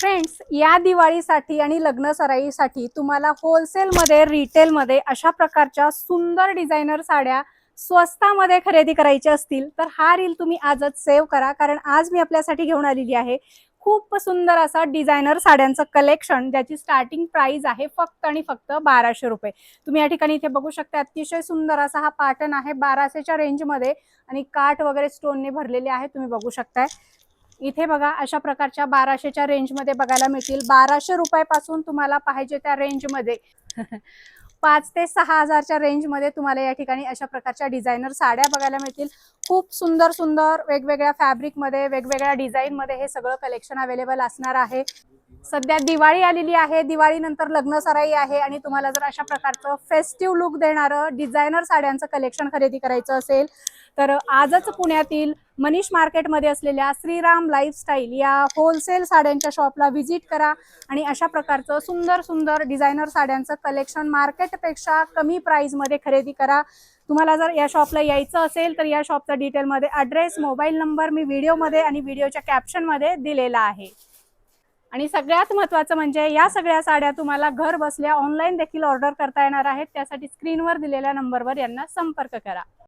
Friends, या दिवाळीसाठी आणि लग्न सराईसाठी तुम्हाला होलसेलमध्ये रिटेलमध्ये अशा प्रकारच्या सुंदर डिझायनर साड्या स्वस्तामध्ये खरेदी करायच्या असतील तर हा रील तुम्ही आजच सेव्ह करा, कारण आज मी आपल्यासाठी घेऊन आलेली आहे खूप सुंदर असा डिझायनर साड्यांचं कलेक्शन, ज्याची स्टार्टिंग प्राइस आहे फक्त आणि फक्त 1200 रुपये। तुम्ही या ठिकाणी इथे बघू शकता, अतिशय सुंदर असा हा पॅटर्न आहे 1200च्या रेंजमध्ये आणि काठ वगैरे स्टोनने भरलेले आहे। तुम्ही बघू शकताय इथे बघा, अशा प्रकारच्या 1200च्या रेंजमध्ये बघायला मिळतील। 1200 रुपयापासून तुम्हाला पाहिजे त्या रेंजमध्ये 5 ते 6000च्या रेंजमध्ये तुम्हाला या ठिकाणी अशा प्रकारच्या डिझायनर साड्या बघायला मिळतील। खूप सुंदर सुंदर वेगवेगळ्या फॅब्रिकमध्ये, वेगवेगळ्या डिझाईनमध्ये हे सगळं कलेक्शन अवेलेबल असणार आहे। सध्या दिवाळी आलेली आहे, दिवाळीनंतर लग्न सराई आहे आणि तुम्हाला जर अशा प्रकारचं फेस्टिव्ह लुक देणारं डिझायनर साड्यांचं कलेक्शन खरेदी करायचं असेल तर आजच पुण्यातील मनीष मार्केटमध्ये असलेल्या श्रीराम लाईफस्टाईल या होलसेल साड्यांच्या शॉपला व्हिजिट करा आणि अशा प्रकारचं सुंदर सुंदर डिझायनर साड्यांचं कलेक्शन मार्केटपेक्षा कमी प्राइसमध्ये खरेदी करा। तुम्हाला जर या शॉपला यायचं असेल तर या शॉपचा डिटेलमध्ये ॲड्रेस, मोबाईल नंबर मी व्हिडिओमध्ये आणि व्हिडिओच्या कॅप्शनमध्ये दिलेला आहे। आणि सगळ्यात महत्त्वाचं म्हणजे या सगळ्या साड्या तुम्हाला घर बसल्या ऑनलाईन देखील ऑर्डर करता येणार आहेत। त्यासाठी स्क्रीनवर दिलेल्या नंबरवर यांना संपर्क करा।